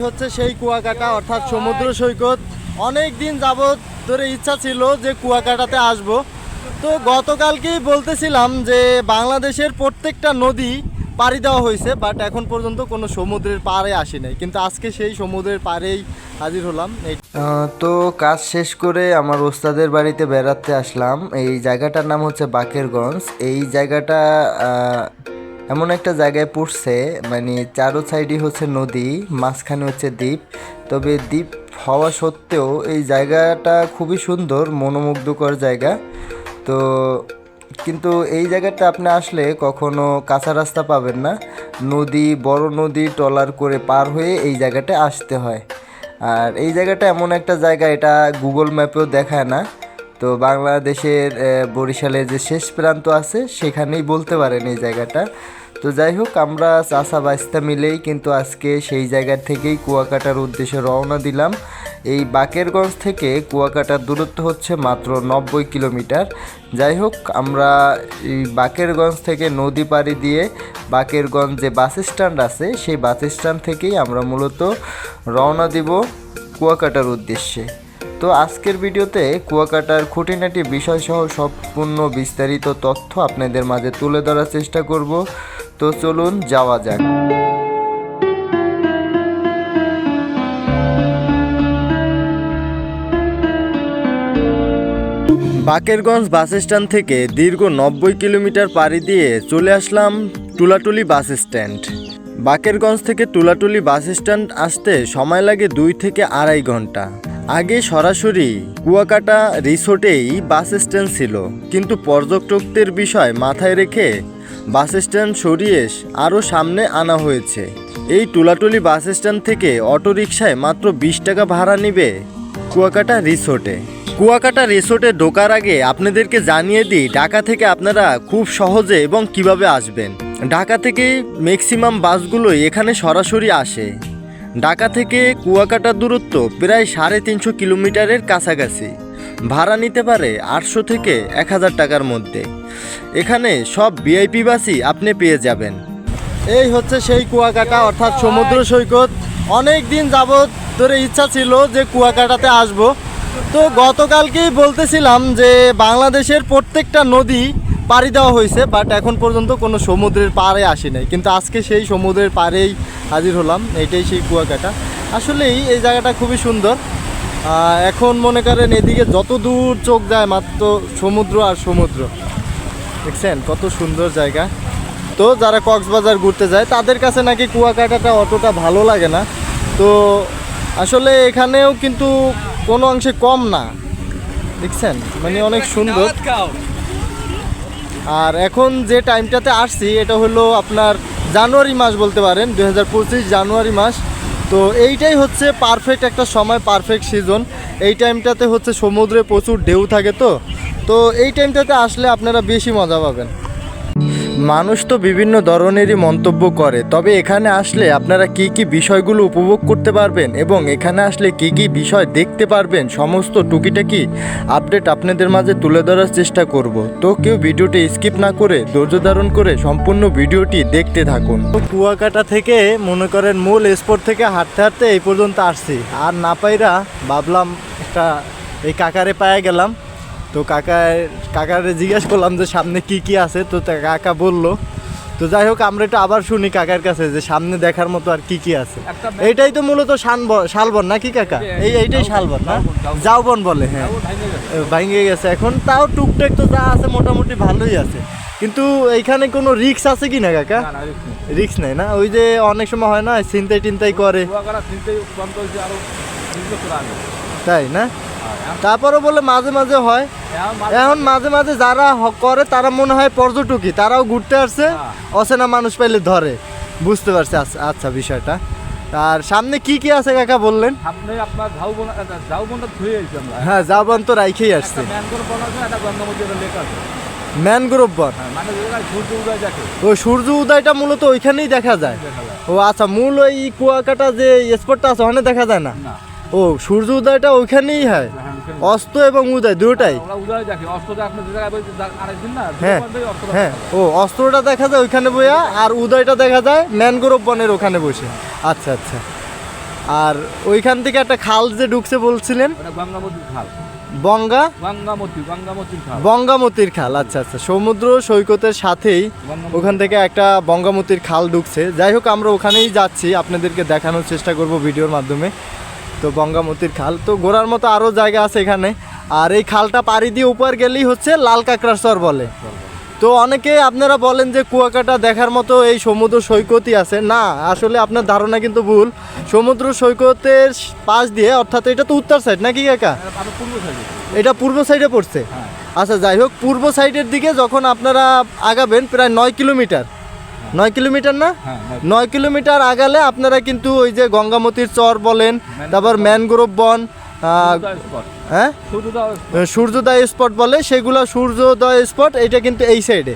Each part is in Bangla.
হচ্ছে সেই কুয়াকাটা অর্থাৎ সমুদ্র সৈকত। অনেক দিন যাবত ধরে ইচ্ছা ছিল যে কুয়াকাটাতে আসব। তো গতকালকেই বলতেছিলাম যে বাংলাদেশের প্রত্যেকটা নদী পাড়ি দেওয়া হয়েছে, বাট এখন পর্যন্ত কোনো সমুদ্রের পাড়ে আসি নাই, কিন্তু আজকে সেই সমুদ্রের পাড়েই হাজির হলাম। তো কাজ শেষ করে আমার ওস্তাদের বাড়িতে বেড়াতে আসলাম। এই জায়গাটার নাম হচ্ছে বাকেরগঞ্জ। এই জায়গাটা এমন একটা জায়গায় পড়ছে, মানে চারো সাইডই হচ্ছে নদী, মাঝখানে হচ্ছে দ্বীপ। তবে দ্বীপ হওয়া সত্ত্বেও এই জায়গাটা খুবই সুন্দর, মনোমুগ্ধকর জায়গা। তো কিন্তু এই জায়গাটা আপনি আসলে কখনো কাঁচা রাস্তা পাবেন না, নদী, বড় নদী ট্রলার করে পার হয়ে এই জায়গাটায় আসতে হয়। আর এই জায়গাটা এমন একটা জায়গা, এটা গুগল ম্যাপেও দেখায় না। তো বাংলাদেশের বরিশালের যে শেষ প্রান্ত আছে সেখানেই বলতে পারেন এই জায়গাটা। তো যাই হোক, আমরা চাচা বাইস্তা মিলেই কিন্তু আজকে সেই জায়গা থেকেই কুয়াকাটার উদ্দেশ্যে রওনা দিলাম। এই বাকেরগঞ্জ থেকে কুয়াকাটার দূরত্ব হচ্ছে মাত্র 90 কিলোমিটার। যাই হোক, আমরা এই বাকেরগঞ্জ থেকে নদী পাড়ি দিয়ে বাকেরগঞ্জ যে বাস স্ট্যান্ড আছে সেই বাস স্ট্যান্ড থেকেই আমরা মূলত রওনা দিব কুয়াকাটার উদ্দেশ্যে। তো আজকের ভিডিওতে কুয়াকাটার খুঁটিনাটি বিষয়সহ সম্পূর্ণ বিস্তারিত তথ্য আপনাদের মাঝে তুলে ধরার চেষ্টা করব। তো চলুন যাওয়া যাক। বাকেরগঞ্জ বাস স্ট্যান্ড থেকে দীর্ঘ 90 কিলোমিটার পাড়ি দিয়ে চলে আসলাম টুলাটুলি বাস স্ট্যান্ড। বাকেরগঞ্জ থেকে টুলাটুলি বাস স্ট্যান্ড আসতে সময় লাগে 2 থেকে 2.5 ঘন্টা। আগে সরাসরি কুয়াকাটা রিসোর্টেই বাস স্ট্যান্ড ছিল, কিন্তু পর্যটকদের বিষয় মাথায় রেখে বাস স্ট্যান্ড সরিয়ে আরও সামনে আনা হয়েছে। এই টুলাটুলি বাস স্ট্যান্ড থেকে অটোরিকশায় মাত্র 20 টাকা ভাড়া নেবে কুয়াকাটা রিসোর্টে। কুয়াকাটা রিসোর্টে ঢোকার আগে আপনাদেরকে জানিয়ে দিই ঢাকা থেকে আপনারা খুব সহজে এবং কিভাবে আসবেন। ঢাকা থেকে ম্যাক্সিমাম বাসগুলোই এখানে সরাসরি আসে। ঢাকা থেকে কুয়াকাটার দূরত্ব প্রায় 350 কিলোমিটারের কাছাকাছি। ভাড়া নিতে পারে 800 থেকে 1000 টাকার মধ্যে। এখানে সব ভিআইপি বাসই আপনি পেয়ে যাবেন। এই হচ্ছে সেই কুয়াকাটা অর্থাৎ সমুদ্র সৈকত। অনেক দিন যাবত ধরে ইচ্ছা ছিল যে কুয়াকাটাতে আসব। তো গতকালকেই বলতেছিলাম যে বাংলাদেশের প্রত্যেকটা নদী পাড়ি দেওয়া হয়েছে, বাট এখন পর্যন্ত কোনো সমুদ্রের পাড়ে আসি নাই, কিন্তু আজকে সেই সমুদ্রের পাড়েই হাজির হলাম। এইটাই সেই কুয়াকাটা। আসলেই এই জায়গাটা খুবই সুন্দর। এখন মনে করেন এদিকে যত দূর চোখ যায় মাত্র সমুদ্র আর সমুদ্র। দেখছেন কত সুন্দর জায়গা। তো যারা কক্সবাজার ঘুরতে যায় তাদের কাছে নাকি কুয়াকাটাটা অতটা ভালো লাগে না। তো আসলে এখানেও কিন্তু কোনো অংশে কম না, দেখছেন, মানে অনেক সুন্দর। আর এখন যে টাইমটাতে আসছি এটা হলো আপনার জানুয়ারি মাস বলতে পারেন, 2025 জানুয়ারি মাস। তো এইটাই হচ্ছে পারফেক্ট একটা সময়, পারফেক্ট সিজন। এই টাইমটাতে হচ্ছে সমুদ্রে প্রচুর ঢেউ থাকে। তো এই টাইমটাতে আসলে আপনারা বেশি মজা পাবেন। মানুষ তো বিভিন্ন ধরনেরই মন্তব্য করে, তবে এখানে আসলে আপনারা কি কি বিষয়গুলো উপভোগ করতে পারবেন এবং এখানে আসলে কি কি বিষয় দেখতে পারবেন, সমস্ত টুকিটাকি আপডেট আপনাদের মাঝে তুলে ধরার চেষ্টা করব। তো কেউ ভিডিওটি স্কিপ না করে ধৈর্য ধারণ করে সম্পূর্ণ ভিডিওটি দেখতে থাকুন। তো কুয়াকাটা থেকে মনে করেন মূল স্পট থেকে হাঁটতে হাঁটতে এই পর্যন্ত আসছি। আর না ভাবলাম একটা এই কাকারে পায়ে গেলাম। তো কাকারে জিজ্ঞেস করলাম যে সামনে কি কি আছে। তো কাকা বললো। তো যাই হোক, আমরা একটু আবার শুনি কাকার কাছে যে সামনে দেখার মতো আর কি কি আছে। এইটাই তো মূলত শালবন নাকি কাকা? এইটাই শালবন না, জাউবন বলে। হ্যাঁ, ভাঙে গেছে এখন, তাও টুকটাক তো যা আছে মোটামুটি ভালোই আছে। কিন্তু এইখানে কোনো রিস্ক আছে কি না কাকা? রিস্ক নেই না? ওই যে অনেক সময় হয় না ছিনতাই টিনতাই করে, তাই না? তারপরও বলে মাঝে মাঝে হয়। এখন মাঝে মাঝে যারা করে তারা মনে হয় পর্যটকই, তারাও ঘুরতে আসছে, অচেনা মানুষ পাইলে ধরে। বুঝতে পারছি। আচ্ছা বিষয়টা। আর সামনে কি কি আছে কাকা বললেন? হ্যাঁ, জাউবন তো রাইখেই আসছে। ম্যানগ্রোভ বন। ও সূর্য উদয়টা মূলত ওইখানেই দেখা যায়। ও আচ্ছা, মূল ওই কুয়াকাটা যে স্পটটা আছে ওখানে দেখা যায় না? ও সূর্য উদয়টা ওইখানেই হয়, অস্ত এবং উদয় দুটোটাই। হ্যাঁ হ্যাঁ, ও অস্ত্রটা দেখা যায় ওইখানে বইয়া, আর উদয়টা দেখা যায় ম্যানগ্রোভ বনের ওখানে বসে। আচ্ছা আচ্ছা, আর ওইখান থেকে একটা খাল যে ঢুকছে বলছিলেন, ওটা গঙ্গামতির খাল। গঙ্গামতির খাল। বঙ্গামতির খাল, আচ্ছা আচ্ছা, সমুদ্র সৈকতের সাথেই ওখান থেকে একটা বঙ্গামতির খাল ঢুকছে। যাই হোক, আমরা ওখানেই যাচ্ছি, আপনাদেরকে দেখানোর চেষ্টা করব ভিডিওর মাধ্যমে। তো বঙ্গামতির খাল, তো ঘোরার মতো আরও জায়গা আছে এখানে। আর এই খালটা পাড়ি দিয়ে উপর গেলেই হচ্ছে লাল কাঁকড়ার চর বলে। তো অনেকে আপনারা বলেন যে কুয়াকাটা দেখার মতো এই সমুদ্র সৈকতই আছে, না আসলে আপনার ধারণা কিন্তু ভুল। সমুদ্র সৈকতের পাশ দিয়ে, অর্থাৎ এটা তো উত্তর সাইড নাকি কাকা? এটা পূর্ব সাইডে পড়ছে। আচ্ছা, যাই হোক, পূর্ব সাইডের দিকে যখন আপনারা আগাবেন প্রায় 9 কিলোমিটার, 9 কিলোমিটার না, 9 কিলোমিটার আগালে আপনারা কিন্তু ওই যে গঙ্গামতির চর বলেন, তারপর ম্যানগ্রোভ বন, হ্যাঁ সূর্যোদয় স্পট বলে, সেগুলো সূর্যোদয় স্পট, এটা কিন্তু এই সাইডে।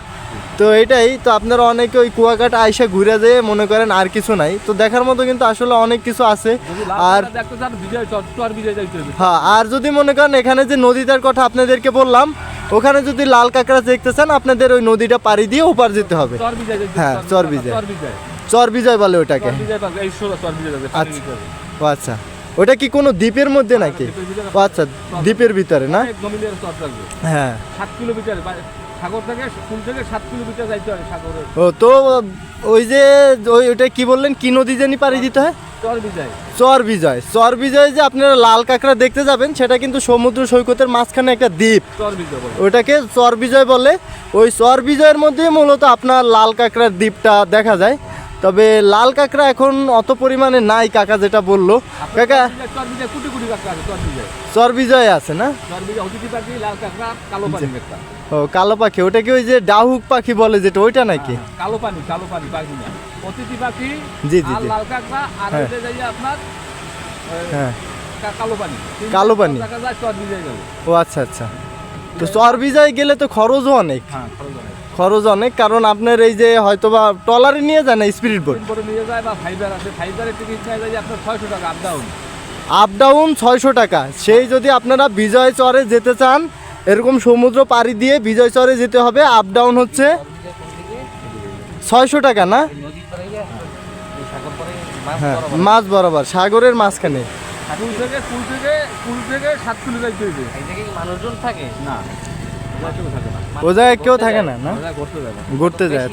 তো এটাই তো, আপনারা অনেকে ওই কুয়াকাটা আইসা ঘুরে যেয়ে মনে করেন আর কিছু নাই, তো দেখার মতো কিন্তু আসলে অনেক কিছু আছে। আর হ্যাঁ, আর যদি মনে করেন এখানে যে নদীটার কথা আপনাদেরকে বললাম, ওখানে যদি লাল কাঁকড়া দেখতে চান, আপনাদের ওই নদীটা পাড়ি দিয়ে ওপার যেতে হবে। হ্যাঁ, চর বিজয় বলে ওটাকে। ও আচ্ছা, ওটা কি কোনো দ্বীপের মধ্যে নাকি? ও আচ্ছা, দ্বীপের ভিতরে না? হ্যাঁ, 7 কিলোমিটার সাগর থেকে, স্কুল থেকে 7 কিলোমিটার যাইতে হয় সাগরে। ও তো ওই যে ওইটা কি বললেন, কি নদী জানি পাড়ি দিতে হয়? চর বিজয় যে আপনারা লাল কাঁকড়া দেখতে যাবেন, সেটা কিন্তু সমুদ্র সৈকতের মাঝখানে একটা দ্বীপ, ওটাকে চর বিজয় বলে। ওই চর বিজয়ের মধ্যে মূলত আপনার লাল কাঁকড়ার দ্বীপটা দেখা যায়। তবে লাল কাঁকড়া এখন অত পরিমাণে নাই, কাকা যেটা বললো। কাকা, চর বিজয় আছে না? ও, কালো পাখি, ওটা কি ওই যে ডাহুক পাখি বলে যেটা, ওইটা নাকি? কালো পানি পাখি না, অতিথি পাখি। জি জি জি, লাল কাঁকড়া আর আপনার হ্যাঁ কালো পানি। ও আচ্ছা আচ্ছা, তো চর বিজয় গেলে তো খরচও অনেক। খরচ অনেক, কারণ আপনার এই যে হয়তোবা ট্রলারে নিয়ে যায় না, স্পিড বোট নিয়ে যায়, বা ফাইবার আছে, ফাইবারের টিকিট নিয়ে যায় আপনার 600 টাকা আপ ডাউন 600 টাকা। সেই যদি আপনারা বিজয় চরে যেতে চান, এরকম সমুদ্র পাড়ি দিয়ে বিজয় চরে যেতে হবে, আপ ডাউন হচ্ছে 600 টাকা না? হ্যাঁ, মাছ বরাবর সাগরের মাঝখানে। কুল থেকে 7 কিলো যাইতে হইবে। মানুষজন থাকে না, ও জায়গায় কেউ থাকে না, না ঘুরতে যায়।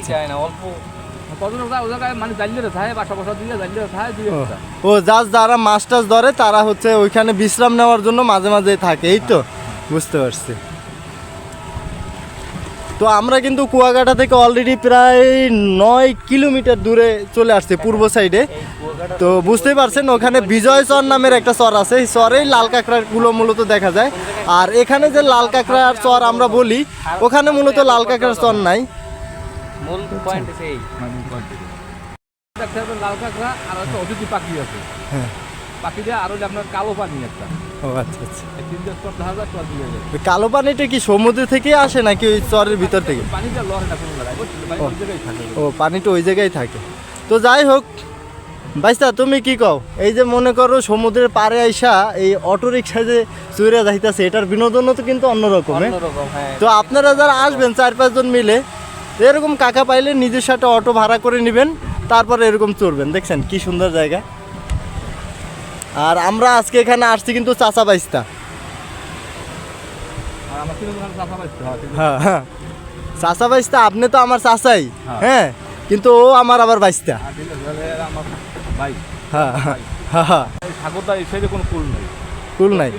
ও যারা মাছ টাছ ধরে তারা হচ্ছে ওইখানে বিশ্রাম নেওয়ার জন্য মাঝে মাঝে থাকে, এই তো বুঝতে পারছি। তো আমরা কিন্তু কুয়াকাটা থেকে অলরেডি প্রায় 9 কিলোমিটার দূরে চলে আসছে পূর্ব সাইডে। তো বুঝতেই পারছেন, ওখানে বিজয় চর নামের একটা চর আছে, এই চরেই লাল কাঁকড়ার গুলো মূলত দেখা যায়। আর এখানে যে লাল কাঁকড়ার চর আমরা বলি, ওখানে মূলত লাল কাঁকড়ার চর নাই। লাল কাঁকড়া আর একটা অতিথি পাখি আছে, হ্যাঁ, পাখিটা আর হচ্ছে আপনার কালো পানি একটা। ও আচ্ছা আচ্ছা, এই কালো পানিটা কি সমুদ্র থেকে আসে নাকি ওই চরের ভিতর থেকে? পানিটা লড়ে না কোনো জায়গায়, ওই জায়গায় থাকে। ও, পানিটা ওই জায়গায় থাকে। তো যাই হোক ভাইস্তা, তুমি কি কও, এই যে মনে করো সমুদ্রের পাড়ে আইসা এই অটো রিক্সা যে চুরে যাইতেছে, এটার বিনোদন তো কিন্তু অন্যরকম। তো আপনারা যারা আসবেন 4-5 জন মিলে, এরকম কাকা পাইলে নিজের সাথে অটো ভাড়া করে নেবেন, তারপরে এরকম চড়বেন। দেখছেন কি সুন্দর জায়গা। আর আমরা আজকে এখানে আসছি কিন্তু চাচা বাইস্তা। হ্যাঁ হ্যাঁ, চাচা বাইস্তা, আপনি তো আমার চাচাই, হ্যাঁ, কিন্তু ও আমার আবার বাইস্তা। হ্যাঁ হ্যাঁ হ্যাঁ, কুল নাই,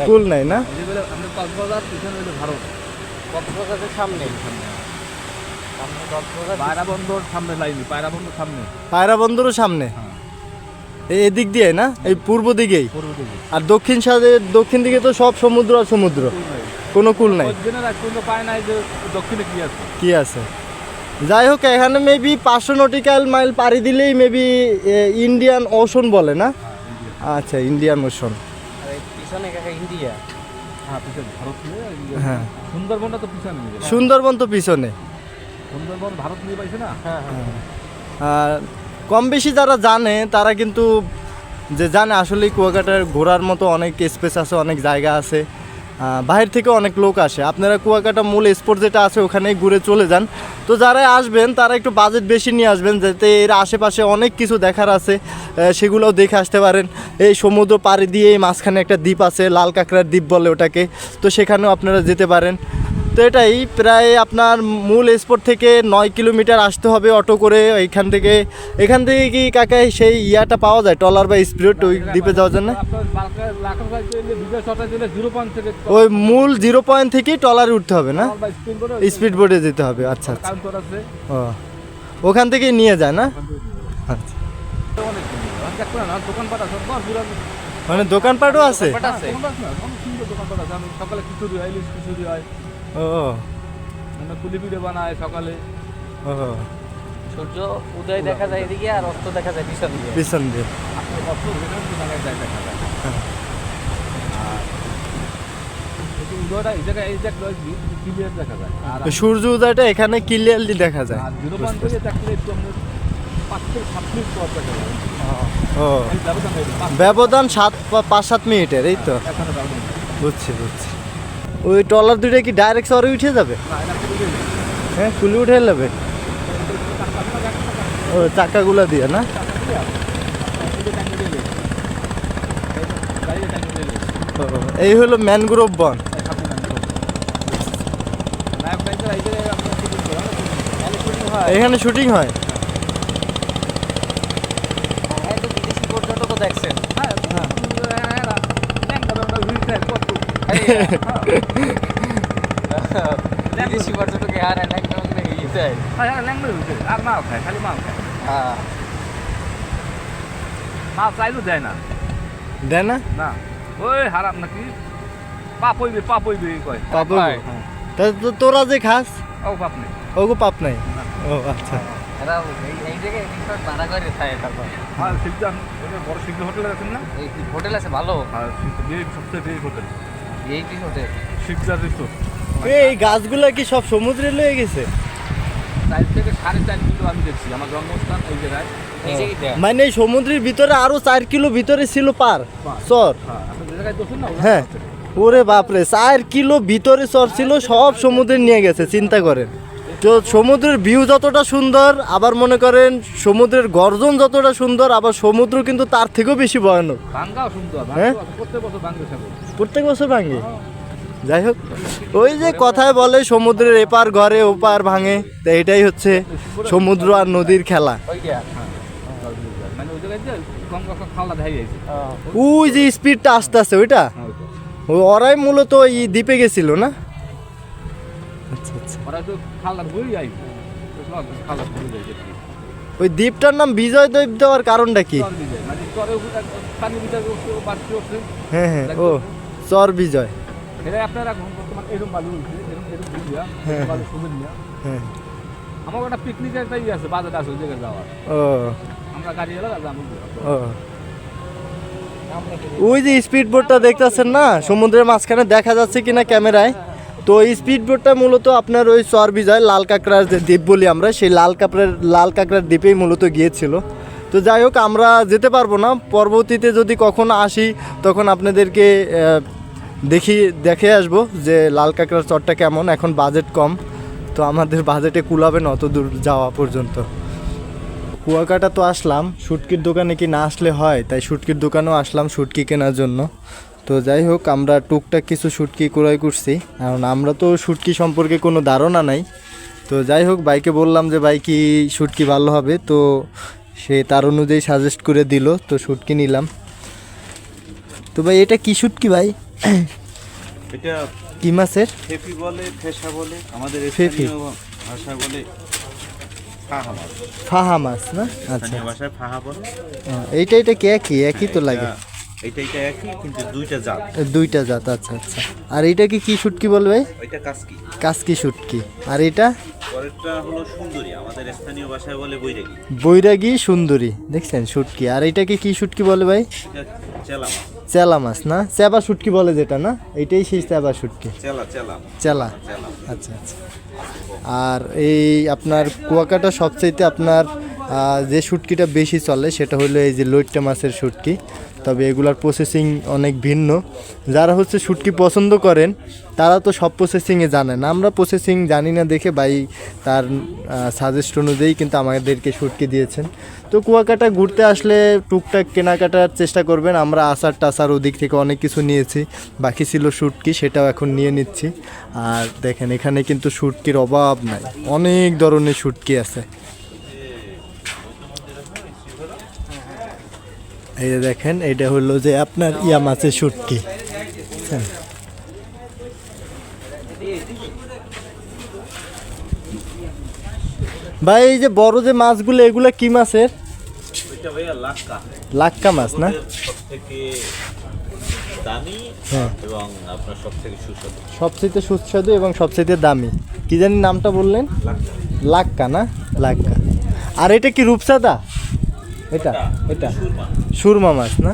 কুল নাই না? পায়রা বন্দরের সামনে, এদিক দিয়ে না, এই পূর্ব দিকেই। আর দক্ষিণ দিকে তো সব সমুদ্র আর সমুদ্র, কোনো কুল নাই। কি আছে? যাই হোক, এখানে মেবি 500 নটিক্যাল মাইল পাড়ি দিলেই মেবি ইন্ডিয়ান ওশন বলে না? আচ্ছা, ইন্ডিয়ান ওশন। হ্যাঁ, সুন্দরবন তো পিছনে। আর কম বেশি যারা জানে তারা কিন্তু যে জানে আসলে কুয়াকাটার ঘোরার মতো অনেক স্পেস আছে, অনেক জায়গা আছে। বাইরে থেকে অনেক লোক আসে। আপনারা কুয়াকাটা মূল স্পট যেটা আছে ওখানেই ঘুরে চলে যান। তো যারা আসবেন তারা একটু বাজেট বেশি নিয়ে আসবেন, যাতে এর আশেপাশে অনেক কিছু দেখার আছে, সেগুলোও দেখে আসতে পারেন। এই সমুদ্র পাড়ি দিয়ে এই মাঝখানে একটা দ্বীপ আছে, লাল কাঁকড়ার দ্বীপ বলে ওটাকে, তো সেখানেও আপনারা যেতে পারেন। তো এটাই প্রায় আপনার মূল স্পট থেকে 9 কিলোমিটার আসতে হবে অটো করে। এখান থেকে কি কাকা সেই ইয়াটা পাওয়া যায়, ট্রলার বা স্পিরিট ওই দ্বীপে যাওয়ার জন্য? ওই মূল 0 পয়েন্ট থেকেই ট্রলারে উঠতে হবে না, স্পিড বোটে যেতে হবে। আচ্ছা আচ্ছা, ও ওখান থেকে নিয়ে যায় না? আচ্ছা, মানে দোকানপাটও আছে? সকালে খিচুড়ি হয়, ইলিশ খিচুড়ি হয়, ও পুলি পিঠে বানায় সকালে। ও সূর্য উদয় দেখা যায় এদিকে আর অস্ত দেখা যায় পিছন দিয়ে। পিছন দিয়ে আপনার অর্থ জায়গায় যায় দেখা যায়। আর উদয়টা এই জায়গায় এই জায়গায় ক্লিয়ার দেখা যায়। আর সূর্য উদয়টা এখানে ক্লিয়ারলি দেখা যায়। 0 পয়েন্ট থেকে দেখলে একটু আমাদের 5 থেকে 7 মিনিট পর দেখা যায়। ও এই ব্যবধান হয়ে গেছে, ব্যবধান 5-7 মিনিটের, এই তো এখানে ব্যবধান নেই। বুঝছি। ওই ট্রলার দুইটা কি ডাইরেক্ট সরে উঠে যাবে? না, এটা খুলে দিই। হ্যাঁ, খুলে উঠে যাবে। ও চাকাগুলা দিয়ে না? ও, এই হলো ম্যানগ্রোভ বন। এখানে শুটিং হয়? এই তো বিদেশি পর্যটকও দেখছেন। বিদেশি পর্যটক আর একদম ইয়ে যায়। আর মাল খায়, খালি মাল খায়। হ্যাঁ, মাল চাইলেও দেয় না। দেয় না? না, ওই হারাম নাকি পাপ হইবে কয়। পাবো। হয়। তোরা যে খাস ও পাপ নেই। ওগো পাপ নাই? ও আচ্ছা। এরা এই জায়গায় রিসর্ট ভাড়া করে থাকে। তারপর আর শিখতাম বড় শিখতে হোটেল আছেন না? এই হোটেল আছে ভালো, আর সবচেয়ে বেশি হোটেল এই কি হোটেল? শিখজার রিসোর্ট। এই গাছগুলা কি সব সমুদ্রে লয়ে গেছে? 4 থেকে 4.5 কিলো আমি দেখছি আমার জন্মস্থান এই জায়গায়। এই জায়গায় দেয়া। মানে এই সমুদ্রের ভিতরে আরো 4 কিলো ভিতরে ছিল পার চর? হ্যাঁ, আপনি যে জায়গায় দেখছেন না হ্যাঁ, ওরে বাপরে, 4 কিলো ভিতরে চর ছিল, সব সমুদ্রে নিয়ে গেছে। চিন্তা করেন তো, সমুদ্রের ভিউ যতটা সুন্দর, আবার মনে করেন সমুদ্রের গর্জন যতটা সুন্দর, আবার সমুদ্র কিন্তু তার থেকেও বেশি ভয়ানক। ভাঙ্গাও সুন্দর, হ্যাঁ? প্রত্যেক বছর ভাঙ্গে সাগর। প্রত্যেক বছর ভাঙে। যাই হোক, ওই যে কথায় বলে সমুদ্রের এপার ঘরে ওপার ভাঙে, তো এটাই হচ্ছে সমুদ্র আর নদীর খেলা। ওইটা মানে ওই জায়গায় যে কম খাওয়া দেখা যাইছে। ওই যে স্পিডটা আস্তে আস্তে ওইটা, ওই ওরাই মূলত এই দ্বীপে গেছিল না? আচ্ছা আচ্ছা, ওরা তো খালটা ঘুরে যাই, খালটা ঘুরে যাই। ওই দ্বীপটার নাম বিজয় দ্বীপ দেওয়ার কারণটা কি? চর বিজয়, মানে চরে পানি ভিতরে বাড়তে উঠছে। হ্যাঁ হ্যাঁ, ও চর বিজয়। এটা আপনারা বর্তমান এরকম বালু উঠছে, এরকম ঘুরিয়া বালু সুবিধা নিয়া। হ্যাঁ, আমার একটা পিকনিকের তাই আছে, বাজেট আছে ওই জায়গায় যাওয়ার। ও আমরা গাড়ি এলাকা যাবো। ও, ওই যে স্পিড বোটটা দেখতেছেন না সমুদ্রের মাঝখানে, দেখা যাচ্ছে কিনা ক্যামেরায়? তো এই স্পিড বোটটা মূলত আপনার ওই চর বিজয় লাল কাঁকড়ার যে দ্বীপ বলি আমরা, সেই লাল কাঁকড়ার দ্বীপেই মূলত গিয়েছিল। তো যাই হোক, আমরা যেতে পারবো না, পরবর্তীতে যদি কখনো আসি তখন আপনাদেরকে দেখে আসবো যে লাল কাঁকড়ার চরটা কেমন। এখন বাজেট কম, তো আমাদের বাজেটে কুলাবে না অত দূর যাওয়া পর্যন্ত। কুয়াকাটা তো আসলাম, শুটকির দোকানে কি না আসলে হয়, তাই শুটকির দোকানেও আসলাম শুটকি কেনার জন্য। তো যাই হোক, আমরা টুকটাক কিছু শুটকি ক্রয় করছি, কারণ আমরা তো শুটকি সম্পর্কে কোনো ধারণা নাই। তো যাই হোক, ভাইকে বললাম যে ভাই কি শুটকি ভালো হবে, তো সে তার অনুযায়ী সাজেস্ট করে দিল, তো শুটকি নিলাম। তো ভাই এটা কি শুটকি ভাই? এটা কি মাছের? ফেফি বলে, ফেসা বলে, আমাদের ফেফি। স্থানীয় ভাষা বলে ফাহা মাছ। ফাহা মাছ না? আচ্ছা, স্থানীয় ভাষায় ফাহা বলে। এইটা কি একই তো লাগে? এটা একই, কিন্তু দুইটা জাত। দুইটা জাত, আচ্ছা আচ্ছা। আর এইটা কি শুটকি বলবে ভাই? ওইটা কাসকি। কাসকি শুটকি। আর এটা? পরেরটা হলো সুন্দরী, আমাদের স্থানীয় ভাষায় বলে বৈরাগী। বৈরাগী সুন্দরী, দেখছেন শুটকি। আর এইটাকে কি শুটকি বলে ভাই? এটা চেলা মাছ। চেলা মাছ না? চেবা শুটকি বলে যেটা না, এইটাই সেই চেবা শুটকি। চেলা চেলা চেলা, চেলা। আচ্ছা আচ্ছা। আর এই আপনার কুয়াকাটা সবচাইতে আপনার যে শুটকিটা বেশি চলে সেটা হলো এই যে লইট্টা মাছের শুটকি। তবে এগুলার প্রসেসিং অনেক ভিন্ন। যারা হচ্ছে শুটকি পছন্দ করেন তারা তো সব প্রসেসিংয়ে জানেন, আমরা প্রসেসিং জানি না দেখে ভাই তার সাজেস্ট অনুযায়ী কিন্তু আমাদেরকে শুটকি দিয়েছেন। তো কুয়াকাটা ঘুরতে আসলে টুকটাক কেনাকাটার চেষ্টা করবেন। আমরা আচার টাচার ওদিক থেকে অনেক কিছু নিয়েছি, বাকি ছিল শুটকি, সেটাও এখন নিয়ে নিচ্ছি। আর দেখেন এখানে কিন্তু শুটকির অভাব নাই, অনেক ধরনের শুটকি আছে। এই যে দেখেন এটা হলো যে আপনার ইয়া মাছের শুটকি। ভাই এই যে বড় যে মাছগুলো এগুলা কি মাছের? ওইটা ভাইয়া লাক্কা। লাক্কা মাছ না? সবথেকে দামি হ্যাঁ। এবং আপনার সবথেকে সুস্বাদু। সবচেয়ে সুস্বাদু এবং সবচেয়ে দামি। কি জানি নামটা বললেন? লাক্কা। লাক্কা না? লাক্কা। আর এটা কি রূপসাদা? এটা এটা সুরমা। সুরমা মাছ না?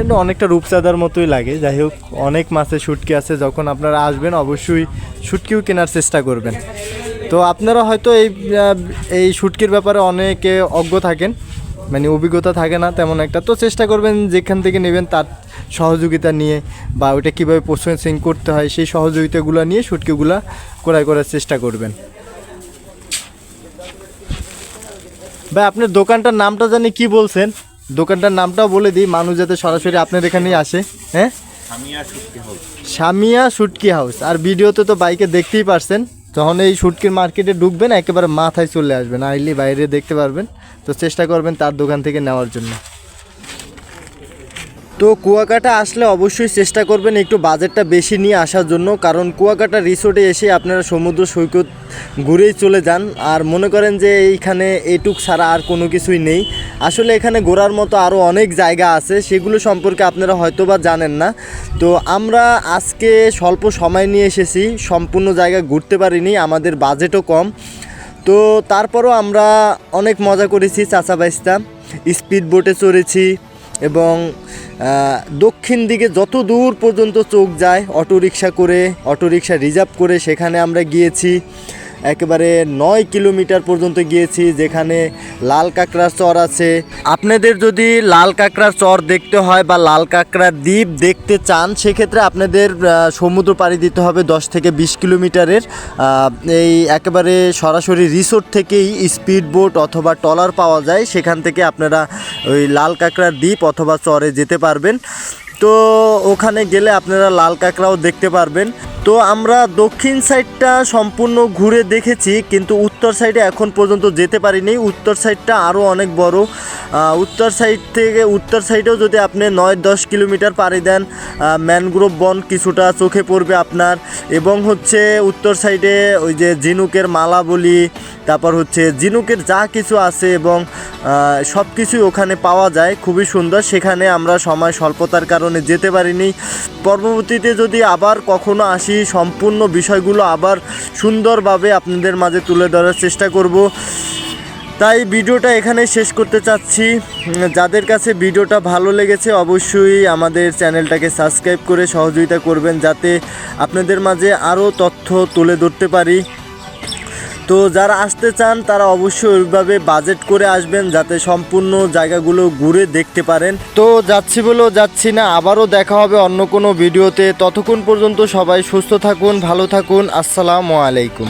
এটা অনেকটা রূপচাঁদার মতোই লাগে। যাই হোক, অনেক মাছের শুটকি আছে। যখন আপনারা আসবেন অবশ্যই শুটকিও কেনার চেষ্টা করবেন। তো আপনারা হয়তো এই শুটকির ব্যাপারে অনেকে অজ্ঞ থাকেন, মানে অভিজ্ঞতা থাকে না তেমন একটা। তো চেষ্টা করবেন যেখান থেকে নেবেন তার সহযোগিতা নিয়ে, বা ওইটা কীভাবে প্রসেসিং করতে হয় সেই সহযোগিতাগুলো নিয়ে শুটকিগুলো ক্রয় করার চেষ্টা করবেন। ভাই আপনার দোকানটার নামটা জানি কি বলছেন? দোকানটার নামটাও বলে দিই, মানুষ যাতে সরাসরি আপনার এখানেই আসে। হ্যাঁ, সামিয়া শুটকি হাউস। সামিয়া শুটকি হাউস। আর ভিডিওতে তো বাইকে দেখতেই পারছেন, যখন এই শুটকির মার্কেটে ঢুকবেন একেবারে মাথায় চলে আসবেন, আইলে বাইরে দেখতে পারবেন। তো চেষ্টা করবেন তার দোকান থেকে নেওয়ার জন্য। তো কুয়াকাটা আসলে অবশ্যই চেষ্টা করবেন একটু বাজেটটা বেশি নিয়ে আসার জন্য, কারণ কুয়াকাটা রিসোর্টে এসে আপনারা সমুদ্র সৈকত ঘুরেই চলে যান আর মনে করেন যে এইখানে এইটুক ছাড়া আর কোনো কিছুই নেই। আসলে এখানে ঘোরার মতো আরও অনেক জায়গা আছে, সেগুলো সম্পর্কে আপনারা হয়তো বা জানেন না। তো আমরা আজকে স্বল্প সময় নিয়ে এসেছি, সম্পূর্ণ জায়গা ঘুরতে পারিনি, আমাদের বাজেটও কম। তো তারপরও আমরা অনেক মজা করেছি। চাচা বাইস্তা স্পিড বোটে চড়েছি এবং দক্ষিণ দিকে যত দূর পর্যন্ত চোখ যায় অটোরিকশা রিজার্ভ করে সেখানে আমরা গিয়েছি। একেবারে 9 কিলোমিটার পর্যন্ত গিয়েছি, যেখানে লাল কাঁকড়ার চর আছে। আপনাদের যদি লাল কাঁকড়ার চর দেখতে হয় বা লাল কাঁকড়ার দ্বীপ দেখতে চান, সেক্ষেত্রে আপনাদের সমুদ্র পাড়ি দিতে হবে 10 থেকে 20 কিলোমিটারের। এই একেবারে সরাসরি রিসোর্ট থেকেই স্পিড বোট অথবা ট্রলার পাওয়া যায়, সেখান থেকে আপনারা ওই লাল কাঁকড়ার দ্বীপ অথবা চরে যেতে পারবেন। তো ওখানে গেলে আপনারা লাল কাঁকড়াও দেখতে পারবেন। তো আমরা দক্ষিণ সাইডটা সম্পূর্ণ ঘুরে দেখেছি, কিন্তু উত্তর সাইডে এখন পর্যন্ত যেতে পারিনি। উত্তর সাইডটা আরও অনেক বড়। উত্তর সাইডেও যদি আপনি 9-10 কিলোমিটার পাড়ি দেন, ম্যানগ্রোভ বন কিছুটা চোখে পড়বে আপনার। এবং হচ্ছে উত্তর সাইডে ওই যে ঝিনুকের মালা বলি, তারপর হচ্ছে ঝিনুকের যা কিছু আছে এবং সব কিছুই ওখানে পাওয়া যায়, খুবই সুন্দর। সেখানে আমরা সময় স্বল্পতার কারণে যেতে পারিনি। পরবর্তীতে যদি আবার কখনো আসি, সম্পূর্ণ বিষয়গুলো আবার সুন্দরভাবে আপনাদের মাঝে তুলে ধরার চেষ্টা করব। তাই ভিডিওটা এখানে শেষ করতে চাচ্ছি। যাদের কাছে ভিডিওটা ভালো লেগেছে অবশ্যই আমাদের চ্যানেলটাকে সাবস্ক্রাইব করে সহযোগিতা করবেন, যাতে আপনাদের মাঝে আরও তথ্য তুলে ধরতে পারি। তো যারা আসতে চান তারা অবশ্যই ওইভাবে বাজেট করে আসবেন, যাতে সম্পূর্ণ জায়গাগুলো ঘুরে দেখতে পারেন। তো যাচ্ছি বলেও যাচ্ছি না, আবারও দেখা হবে অন্য কোনো ভিডিওতে। ততক্ষণ পর্যন্ত সবাই সুস্থ থাকুন, ভালো থাকুন। আসসালামু আলাইকুম।